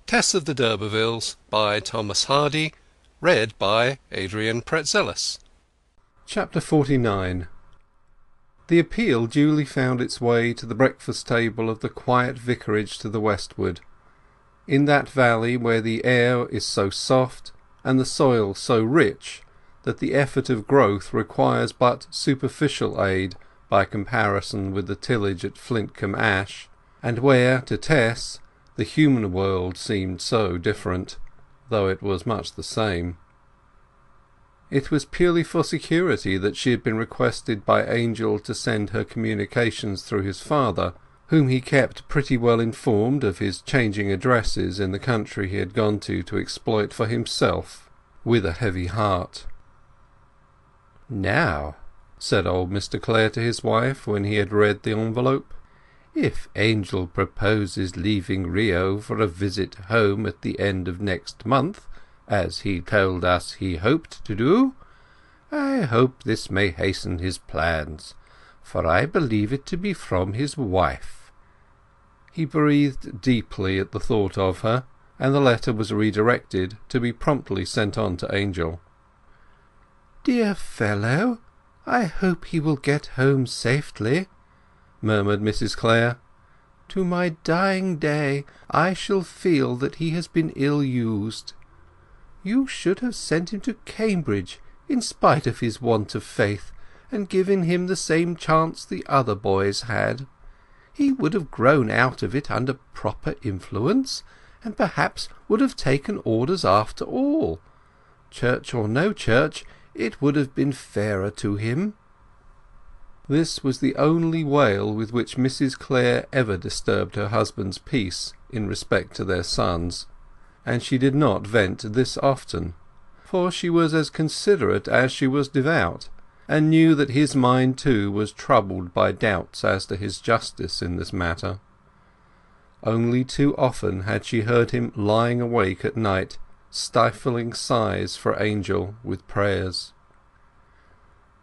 Tess of the Durbeyfields by Thomas Hardy. Read by Adrian Pretzelis. Chapter 49. The appeal duly found its way to the breakfast table of the quiet vicarage to the westward, in that valley where the air is so soft and the soil so rich that the effort of growth requires but superficial aid by comparison with the tillage at Flintcomb Ash, and where, to Tess, the human world seemed so different, though it was much the same. It was purely for security that she had been requested by Angel to send her communications through his father, whom he kept pretty well informed of his changing addresses in the country he had gone to exploit for himself, with a heavy heart. "Now," said old Mr Clare to his wife when he had read the envelope, "if Angel proposes leaving Rio for a visit home at the end of next month, as he told us he hoped to do, I hope this may hasten his plans, for I believe it to be from his wife." He breathed deeply at the thought of her, and the letter was redirected to be promptly sent on to Angel. "Dear fellow, I hope he will get home safely," murmured Mrs Clare. "To my dying day I shall feel that he has been ill-used. You should have sent him to Cambridge, in spite of his want of faith, and given him the same chance the other boys had. He would have grown out of it under proper influence, and perhaps would have taken orders after all. Church or no church, it would have been fairer to him." This was the only wail with which Mrs Clare ever disturbed her husband's peace in respect to their sons, and she did not vent this often, for she was as considerate as she was devout, and knew that his mind too was troubled by doubts as to his justice in this matter. Only too often had she heard him lying awake at night, stifling sighs for Angel with prayers.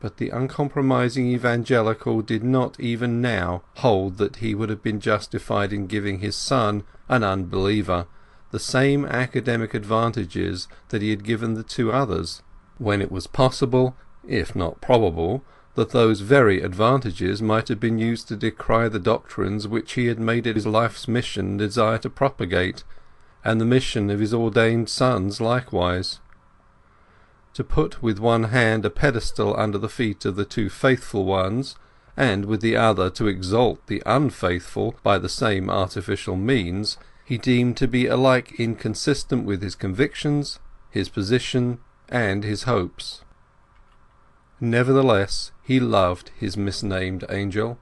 But the uncompromising evangelical did not even now hold that he would have been justified in giving his son, an unbeliever, the same academic advantages that he had given the two others, when it was possible, if not probable, that those very advantages might have been used to decry the doctrines which he had made it his life's mission desire to propagate, and the mission of his ordained sons likewise. To put with one hand a pedestal under the feet of the two faithful ones, and with the other to exalt the unfaithful by the same artificial means, he deemed to be alike inconsistent with his convictions, his position, and his hopes. Nevertheless, he loved his misnamed Angel,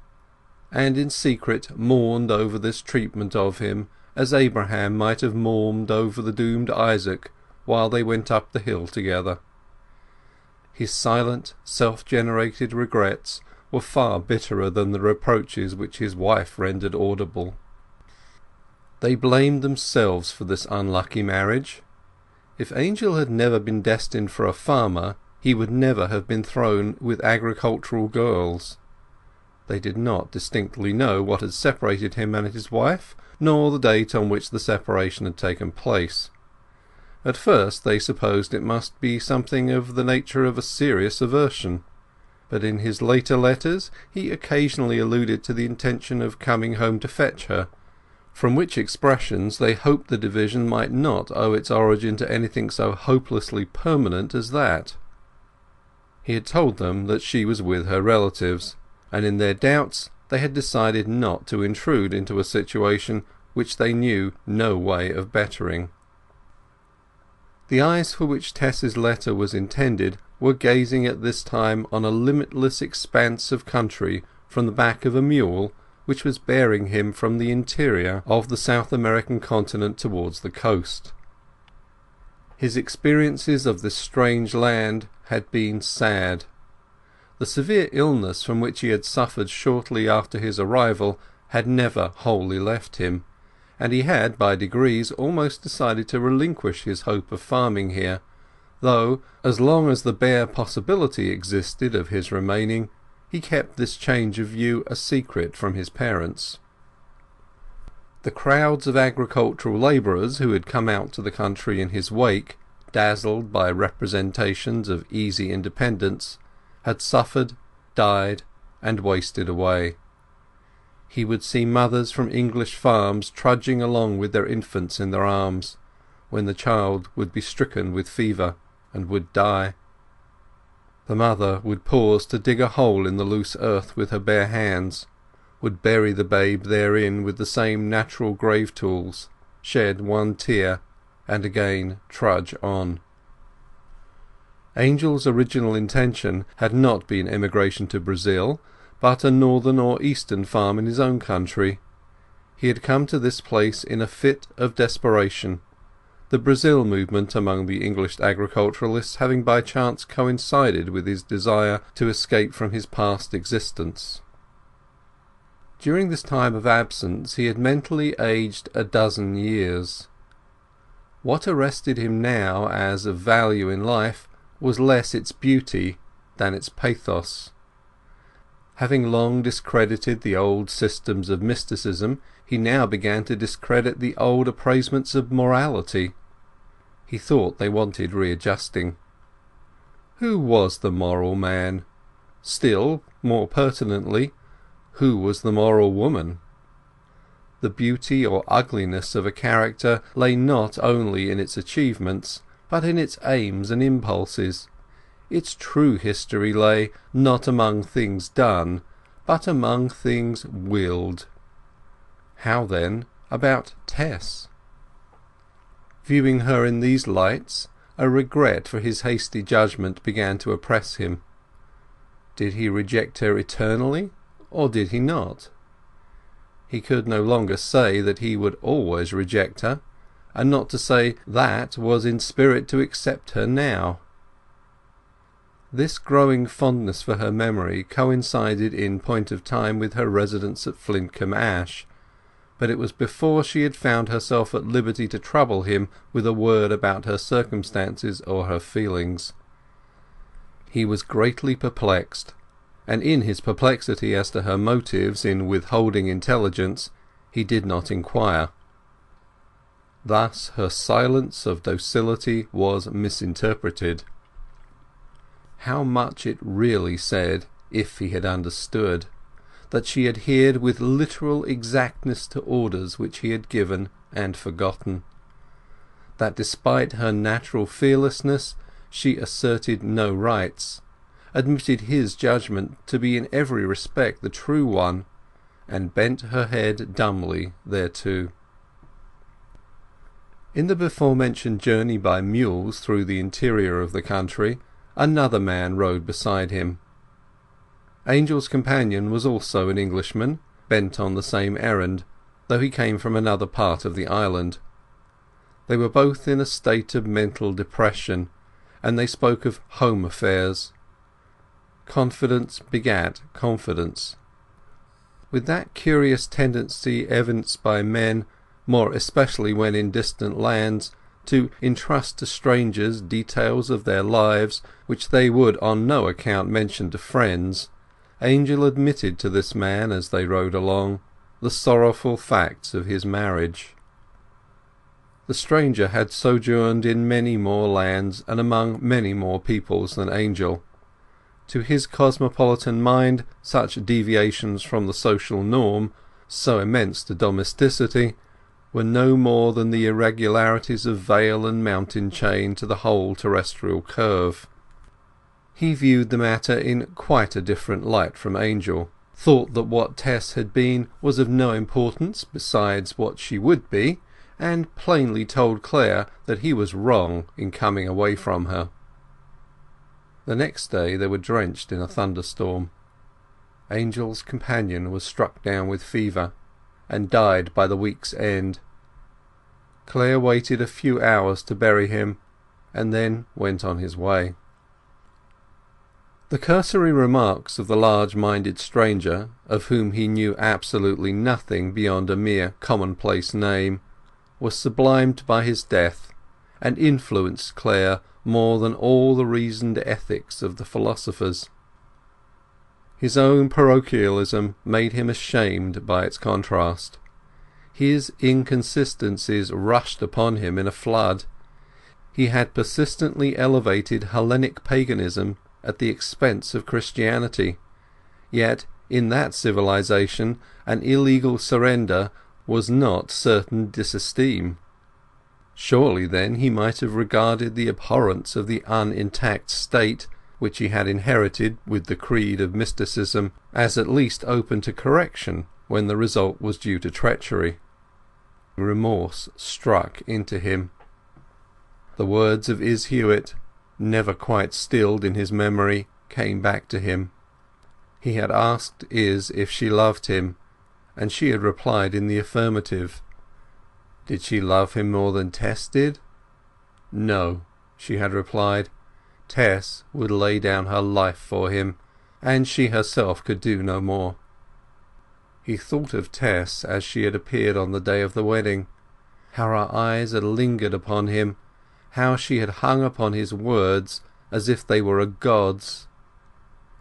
and in secret mourned over this treatment of him, as Abraham might have mourned over the doomed Isaac while they went up the hill together. His silent, self-generated regrets were far bitterer than the reproaches which his wife rendered audible. They blamed themselves for this unlucky marriage. If Angel had never been destined for a farmer, he would never have been thrown with agricultural girls. They did not distinctly know what had separated him and his wife, nor the date on which the separation had taken place. At first they supposed it must be something of the nature of a serious aversion, but in his later letters he occasionally alluded to the intention of coming home to fetch her, from which expressions they hoped the division might not owe its origin to anything so hopelessly permanent as that. He had told them that she was with her relatives, and in their doubts they had decided not to intrude into a situation which they knew no way of bettering. The eyes for which Tess's letter was intended were gazing at this time on a limitless expanse of country from the back of a mule which was bearing him from the interior of the South American continent towards the coast. His experiences of this strange land had been sad. The severe illness from which he had suffered shortly after his arrival had never wholly left him, and he had by degrees almost decided to relinquish his hope of farming here, though, as long as the bare possibility existed of his remaining, he kept this change of view a secret from his parents. The crowds of agricultural labourers who had come out to the country in his wake, dazzled by representations of easy independence, had suffered, died, and wasted away. He would see mothers from English farms trudging along with their infants in their arms, when the child would be stricken with fever and would die. The mother would pause to dig a hole in the loose earth with her bare hands, would bury the babe therein with the same natural grave tools, shed one tear, and again trudge on. Angel's original intention had not been emigration to Brazil, but a northern or eastern farm in his own country. He had come to this place in a fit of desperation, the Brazil movement among the English agriculturalists having by chance coincided with his desire to escape from his past existence. During this time of absence he had mentally aged a dozen years. What arrested him now as of value in life was less its beauty than its pathos. Having long discredited the old systems of mysticism, he now began to discredit the old appraisements of morality. He thought they wanted readjusting. Who was the moral man? Still, more pertinently, who was the moral woman? The beauty or ugliness of a character lay not only in its achievements, but in its aims and impulses. Its true history lay not among things done, but among things willed. How, then, about Tess? Viewing her in these lights, a regret for his hasty judgment began to oppress him. Did he reject her eternally, or did he not? He could no longer say that he would always reject her, and not to say that was in spirit to accept her now. This growing fondness for her memory coincided in point of time with her residence at Flintcomb Ash, but it was before she had found herself at liberty to trouble him with a word about her circumstances or her feelings. He was greatly perplexed, and in his perplexity as to her motives in withholding intelligence he did not inquire. Thus her silence of docility was misinterpreted. How much it really said, if he had understood, that she adhered with literal exactness to orders which he had given and forgotten; that despite her natural fearlessness she asserted no rights, admitted his judgment to be in every respect the true one, and bent her head dumbly thereto. In the before-mentioned journey by mules through the interior of the country, another man rode beside him. Angel's companion was also an Englishman, bent on the same errand, though he came from another part of the island. They were both in a state of mental depression, and they spoke of home affairs. Confidence begat confidence. With that curious tendency evinced by men, more especially when in distant lands, to entrust to strangers details of their lives which they would on no account mention to friends, Angel admitted to this man, as they rode along, the sorrowful facts of his marriage. The stranger had sojourned in many more lands and among many more peoples than Angel. To his cosmopolitan mind such deviations from the social norm, so immense to domesticity, were no more than the irregularities of vale and mountain chain to the whole terrestrial curve. He viewed the matter in quite a different light from Angel, thought that what Tess had been was of no importance besides what she would be, and plainly told Clare that he was wrong in coming away from her. The next day they were drenched in a thunderstorm. Angel's companion was struck down with fever, and died by the week's end. Clare waited a few hours to bury him, and then went on his way. The cursory remarks of the large-minded stranger, of whom he knew absolutely nothing beyond a mere commonplace name, were sublimed by his death, and influenced Clare more than all the reasoned ethics of the philosophers. His own parochialism made him ashamed by its contrast. His inconsistencies rushed upon him in a flood. He had persistently elevated Hellenic paganism at the expense of Christianity, yet in that civilization an illegal surrender was not certain disesteem. Surely then he might have regarded the abhorrence of the unintact state, which he had inherited with the creed of mysticism, as at least open to correction when the result was due to treachery. Remorse struck into him. The words of Izz Hewitt, never quite stilled in his memory, came back to him. He had asked Izz if she loved him, and she had replied in the affirmative. Did she love him more than Tess did? No, she had replied. Tess would lay down her life for him, and she herself could do no more. He thought of Tess as she had appeared on the day of the wedding, how her eyes had lingered upon him, how she had hung upon his words as if they were a god's.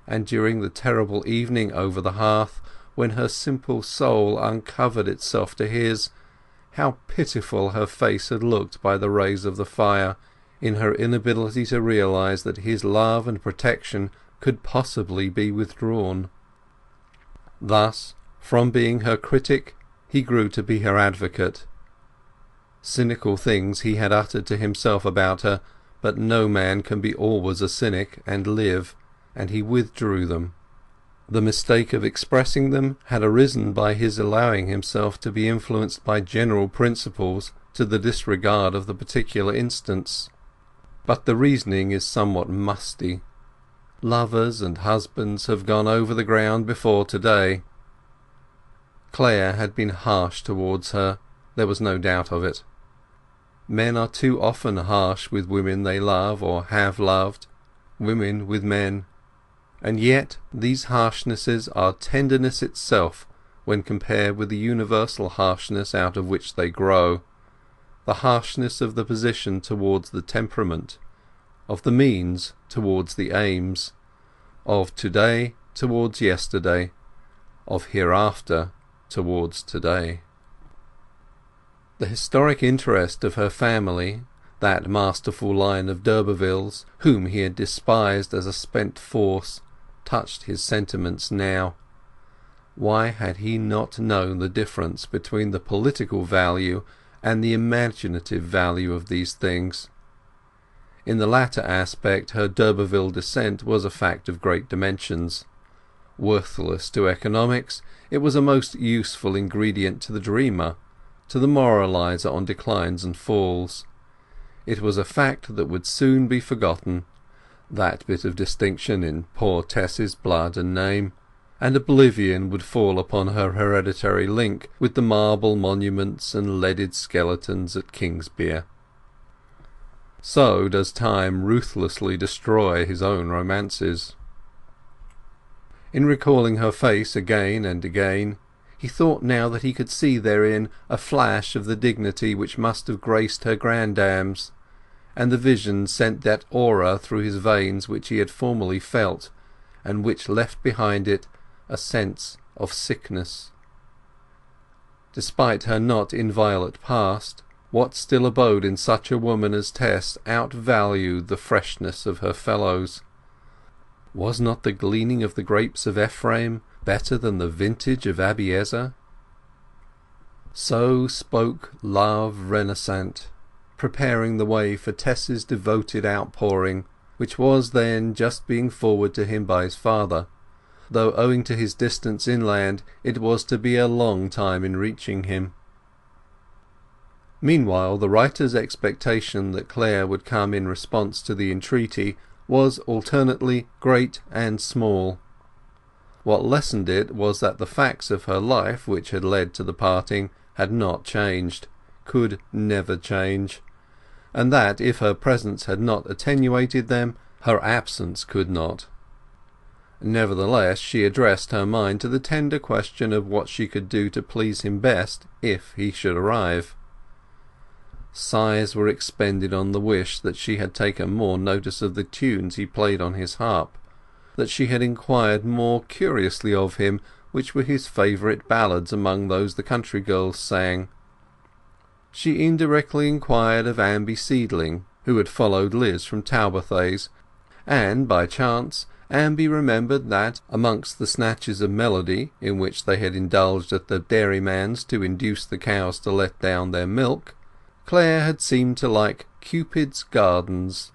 And during the terrible evening over the hearth, when her simple soul uncovered itself to his, how pitiful her face had looked by the rays of the fire, in her inability to realize that his love and protection could possibly be withdrawn. Thus, from being her critic, he grew to be her advocate. Cynical things he had uttered to himself about her, but no man can be always a cynic and live, and he withdrew them. The mistake of expressing them had arisen by his allowing himself to be influenced by general principles to the disregard of the particular instance. But the reasoning is somewhat musty. Lovers and husbands have gone over the ground before today. Clare had been harsh towards her, there was no doubt of it. Men are too often harsh with women they love or have loved, women with men. And yet these harshnesses are tenderness itself when compared with the universal harshness out of which they grow, the harshness of the position towards the temperament, of the means towards the aims, of today towards yesterday, of hereafter towards today. The historic interest of her family, that masterful line of d'Urbervilles, whom he had despised as a spent force, touched his sentiments now. Why had he not known the difference between the political value and the imaginative value of these things? In the latter aspect her d'Urberville descent was a fact of great dimensions. Worthless to economics, it was a most useful ingredient to the dreamer, to the moralizer on declines and falls. It was a fact that would soon be forgotten, that bit of distinction in poor Tess's blood and name, and oblivion would fall upon her hereditary link with the marble monuments and leaded skeletons at Kingsbere. So does time ruthlessly destroy his own romances. In recalling her face again and again, he thought now that he could see therein a flash of the dignity which must have graced her granddames, and the vision sent that aura through his veins which he had formerly felt, and which left behind it a sense of sickness. Despite her not inviolate past, what still abode in such a woman as Tess outvalued the freshness of her fellows. Was not the gleaning of the grapes of Ephraim better than the vintage of Abiezer? So spoke love renascent, preparing the way for Tess's devoted outpouring, which was then just being forwarded to him by his father, though owing to his distance inland it was to be a long time in reaching him. Meanwhile the writer's expectation that Clare would come in response to the entreaty was alternately great and small. What lessened it was that the facts of her life which had led to the parting had not changed, could never change, and that if her presence had not attenuated them, her absence could not. Nevertheless she addressed her mind to the tender question of what she could do to please him best if he should arrive. Sighs were expended on the wish that she had taken more notice of the tunes he played on his harp, that she had inquired more curiously of him which were his favourite ballads among those the country girls sang. She indirectly inquired of Amby Seedling, who had followed Liz from Talbothays, and by chance Amby remembered that amongst the snatches of melody in which they had indulged at the dairyman's to induce the cows to let down their milk, Clare had seemed to like Cupid's Gardens,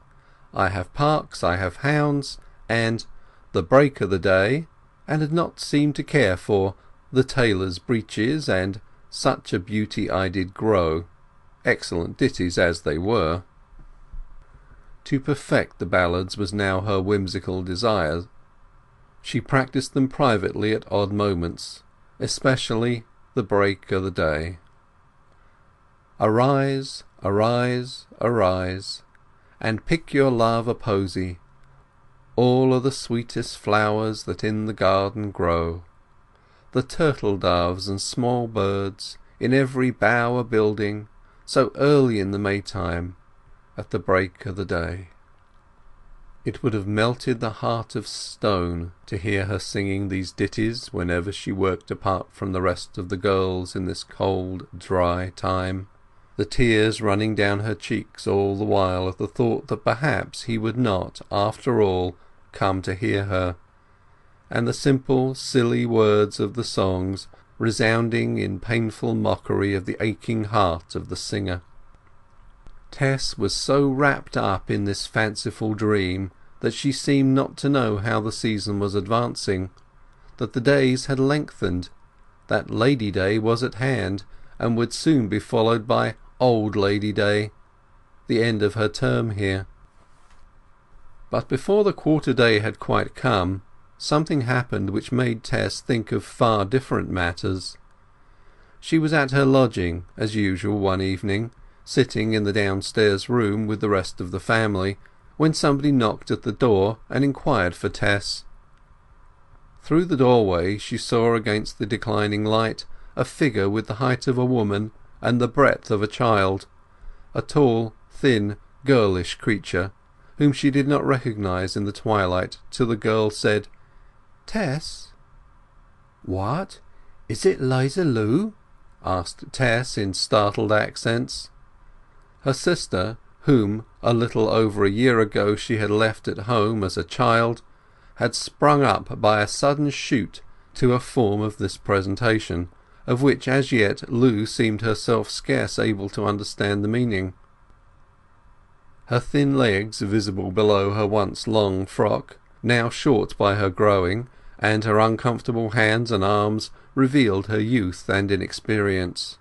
I Have Parks, I Have Hounds, and The Break o' the Day, and had not seemed to care for The Tailor's Breeches and Such a Beauty I Did Grow, excellent ditties as they were. To perfect the ballads was now her whimsical desire. She practised them privately at odd moments, especially The Break o' the Day. Arise, arise, arise, and pick your love a posy, all o' the sweetest flowers that in the garden grow. The turtle doves and small birds in every bough a building, so early in the Maytime, at the break o' the day. It would have melted the heart of stone to hear her singing these ditties whenever she worked apart from the rest of the girls in this cold, dry time, the tears running down her cheeks all the while at the thought that perhaps he would not, after all, come to hear her, and the simple, silly words of the songs resounding in painful mockery of the aching heart of the singer. Tess was so wrapped up in this fanciful dream that she seemed not to know how the season was advancing, that the days had lengthened, that Lady Day was at hand, and would soon be followed by Old Lady Day, the end of her term here. But before the quarter day had quite come, something happened which made Tess think of far different matters. She was at her lodging, as usual, one evening, sitting in the downstairs room with the rest of the family, when somebody knocked at the door and inquired for Tess. Through the doorway she saw against the declining light a figure with the height of a woman and the breadth of a child, a tall, thin, girlish creature, whom she did not recognize in the twilight till the girl said, "Tess." "What? Is it 'Liza Lu?" asked Tess in startled accents. Her sister, whom a little over a year ago she had left at home as a child, had sprung up by a sudden shoot to a form of this presentation, of which as yet Lu seemed herself scarce able to understand the meaning. Her thin legs, visible below her once long frock, now short by her growing, and her uncomfortable hands and arms revealed her youth and inexperience.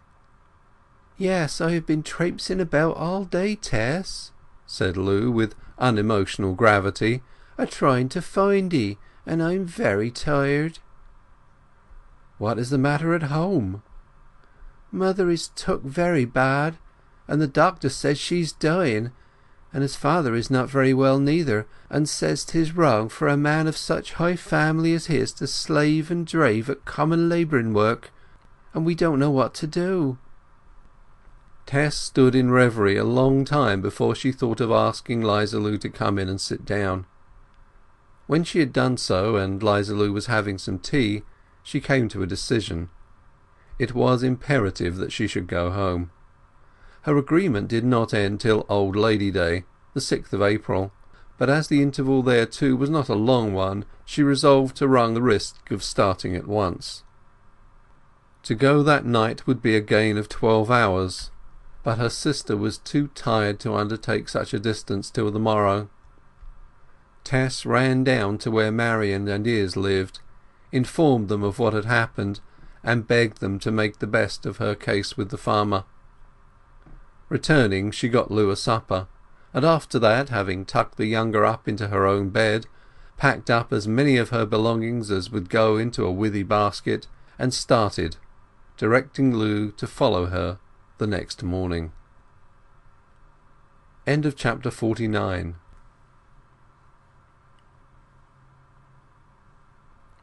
"Yes, I have been traipsing about all day, Tess," said Lu with unemotional gravity, "a-trying to find 'ee, and I'm very tired." "What is the matter at home?" "Mother is took very bad, and the doctor says she's dying, and his father is not very well neither, and says 'tis wrong for a man of such high family as his to slave and drave at common labouring work, and we don't know what to do." Tess stood in reverie a long time before she thought of asking 'Liza Lu to come in and sit down. When she had done so, and 'Liza Lu was having some tea, she came to a decision. It was imperative that she should go home. Her agreement did not end till Old Lady Day, the 6th of April, but as the interval there too was not a long one, she resolved to run the risk of starting at once. To go that night would be a gain of 12 hours, but her sister was too tired to undertake such a distance till the morrow. Tess ran down to where Marian and Izz lived, informed them of what had happened, and begged them to make the best of her case with the farmer. Returning, she got Lu a supper, and after that, having tucked the younger up into her own bed, packed up as many of her belongings as would go into a withy basket, and started, directing Lu to follow her the next morning. End of chapter 49.